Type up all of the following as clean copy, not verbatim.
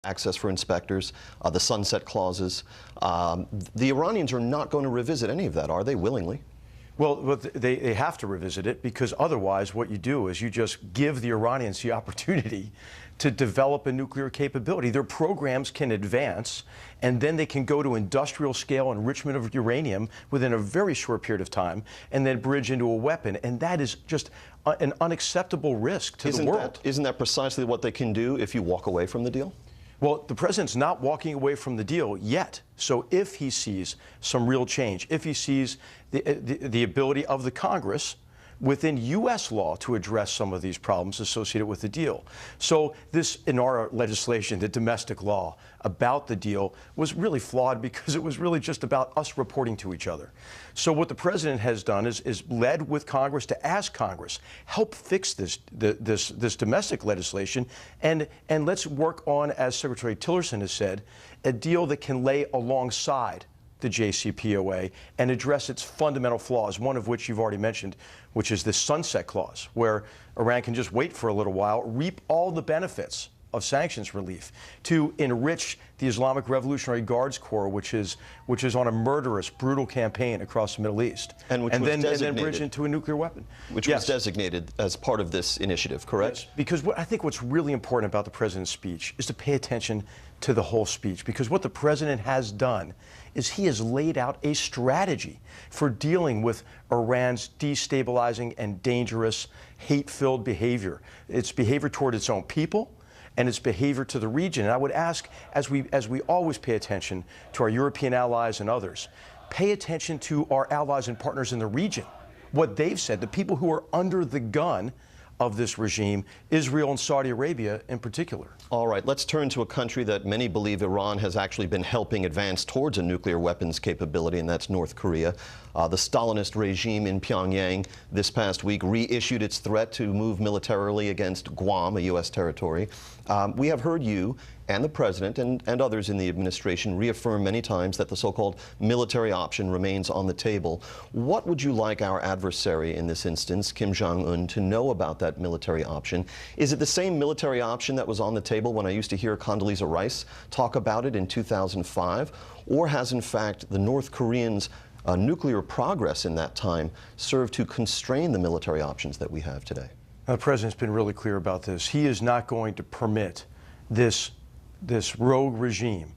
access for inspectors, the sunset clauses. The Iranians are not going to revisit any of that, are they, willingly? Well, they have to revisit it, because otherwise what you do is you just give the Iranians the opportunity to develop a nuclear capability. Their programs can advance, and then they can go to industrial scale enrichment of uranium within a very short period of time, and then bridge into a weapon. And that is just an unacceptable risk to the world. Isn't that precisely what they can do if you walk away from the deal? Well, the president's not walking away from the deal yet. So if he sees some real change, if he sees the ability of the Congress within U.S. law to address some of these problems associated with the deal. So this, in our legislation, the domestic law about the deal was really flawed, because it was really just about us reporting to each other. So what the president has done is led with Congress to ask Congress, help fix this domestic legislation, and let's work on, as Secretary Tillerson has said, a deal that can lay alongside the JCPOA and address its fundamental flaws, one of which you've already mentioned, which is the sunset clause, where Iran can just wait for a little while, reap all the benefits of sanctions relief, to enrich the Islamic Revolutionary Guards Corps, which is on a murderous, brutal campaign across the Middle East, and then bridge into a nuclear weapon. Which was designated as part of this initiative, correct? Yes, because I think what's really important about the president's speech is to pay attention to the whole speech, because what the president has done is he has laid out a strategy for dealing with Iran's destabilizing and dangerous, hate-filled behavior. Its behavior toward its own people, and its behavior to the region. And I would ask, as we always pay attention to our European allies and others, pay attention to our allies and partners in the region, what they've said, the people who are under the gun of this regime, Israel and Saudi Arabia in particular. All right, let's turn to a country that many believe Iran has actually been helping advance towards a nuclear weapons capability, and that's North Korea. The Stalinist regime in Pyongyang this past week reissued its threat to move militarily against Guam, a U.S. territory. We have heard you and the president and others in the administration reaffirm many times that the so-called military option remains on the table. What would you like our adversary in this instance, Kim Jong-un, to know about that military option? Is it the same military option that was on the table when I used to hear Condoleezza Rice talk about it in 2005? Or has, in fact, the North Koreans' nuclear progress in that time served to constrain the military options that we have today? The president's been really clear about this. He is not going to permit this rogue regime,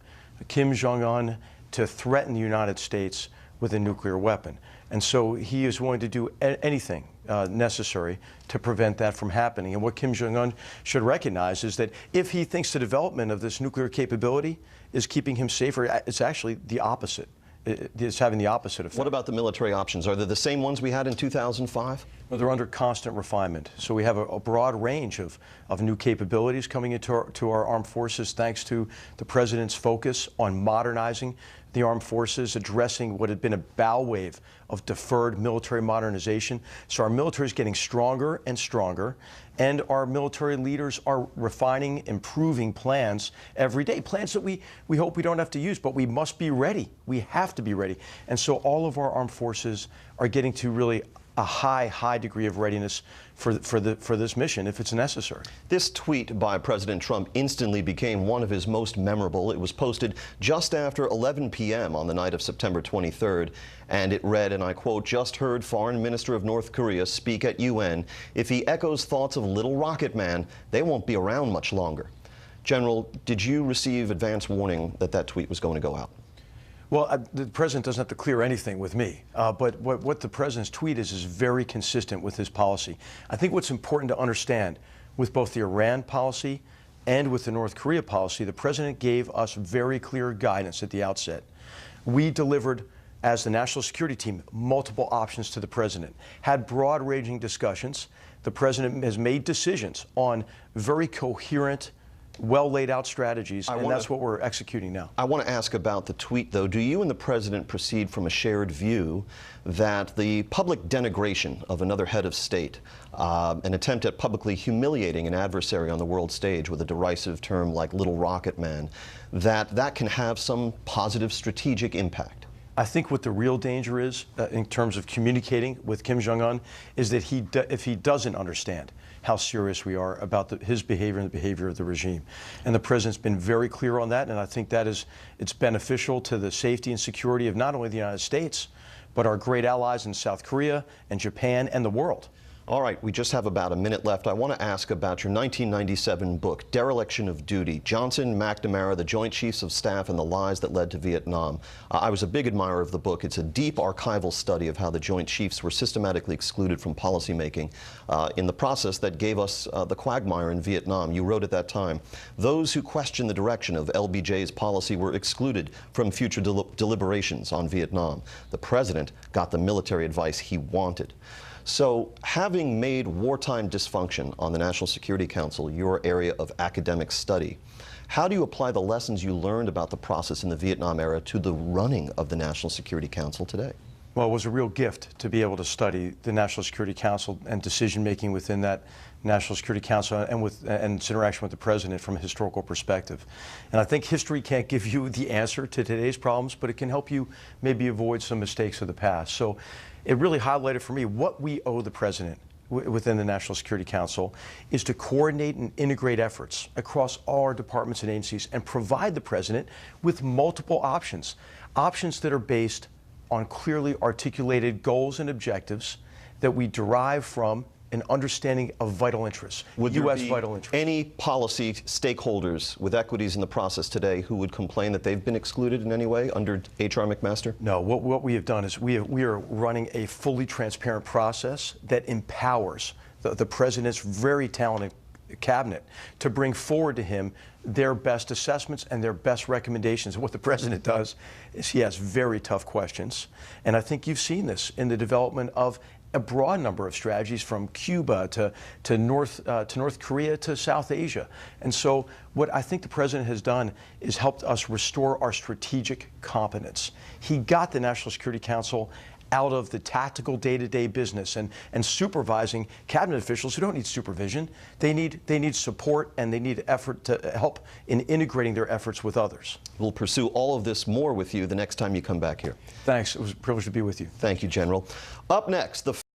Kim Jong-un, to threaten the United States with a nuclear weapon. And so he is going to do anything necessary to prevent that from happening. And what Kim Jong-un should recognize is that if he thinks the development of this nuclear capability is keeping him safer, it's actually the opposite. It's having the opposite effect. What about the military options? Are they the same ones we had in 2005? Well, they're under constant refinement. So we have a broad range of new capabilities coming into our armed forces, thanks to the president's focus on modernizing the armed forces, addressing what had been a bow wave of deferred military modernization. So our military is getting stronger and stronger, and our military leaders are refining, improving plans every day, plans that we hope we don't have to use, but we must be ready. We have to be ready. And so all of our armed forces are getting to really a high degree of readiness for this mission if it's necessary. This tweet by President Trump instantly became one of his most memorable. It was posted just after 11 p.m. on the night of September 23rd, and it read, and I quote, "Just heard Foreign Minister of North Korea speak at UN. If he echoes thoughts of Little Rocket Man, they won't be around much longer." General, did you receive advance warning that that tweet was going to go out? Well, the president doesn't have to clear anything with me, but what the president's tweet is very consistent with his policy. I think what's important to understand with both the Iran policy and with the North Korea policy, the president gave us very clear guidance at the outset. We delivered, as the national security team, multiple options to the president, had broad-ranging discussions. The president has made decisions on very coherent, well laid out strategies, and that's what we're executing now. I want to ask about the tweet, though. Do you and the president proceed from a shared view that the public denigration of another head of state, an attempt at publicly humiliating an adversary on the world stage with a derisive term like Little Rocket Man, that can have some positive strategic impact? I think what the real danger is in terms of communicating with Kim Jong-un is that if he doesn't understand how serious we are about his behavior and the behavior of the regime. And the president's been very clear on that, and I think that it's beneficial to the safety and security of not only the United States, but our great allies in South Korea and Japan and the world. All right, we just have about a minute left. I want to ask about your 1997 book, Dereliction of Duty, Johnson, McNamara, the Joint Chiefs of Staff and the Lies That Led to Vietnam. I was a big admirer of the book. It's a deep archival study of how the Joint Chiefs were systematically excluded from policymaking in the process that gave us the quagmire in Vietnam. You wrote at that time, those who questioned the direction of LBJ's policy were excluded from future deliberations on Vietnam. The president got the military advice he wanted. So, having made wartime dysfunction on the National Security Council your area of academic study, how do you apply the lessons you learned about the process in the Vietnam era to the running of the National Security Council today? Well, it was a real gift to be able to study the National Security Council and decision-making within that National Security Council and its interaction with the president from a historical perspective. And I think history can't give you the answer to today's problems, but it can help you maybe avoid some mistakes of the past. So it really highlighted for me what we owe the president within the National Security Council is to coordinate and integrate efforts across all our departments and agencies and provide the president with multiple options that are based on clearly articulated goals and objectives that we derive from an understanding of vital interests, U.S. vital interests. Any policy stakeholders with equities in the process today who would complain that they've been excluded in any way under H.R. McMaster? No, what we have done is we are running a fully transparent process that empowers the president's very talented cabinet to bring forward to him their best assessments and their best recommendations. And what the president does is he asks very tough questions. And I think you've seen this in the development of a broad number of strategies from Cuba to North Korea to South Asia. And so what I think the president has done is helped us restore our strategic competence. He got the National Security Council out of the tactical day-to-day business and supervising cabinet officials who don't need supervision. They need support, and they need effort to help in integrating their efforts with others. We'll pursue all of this more with you the next time you come back here. Thanks. It was a privilege to be with you. Thank you, General. Up next, the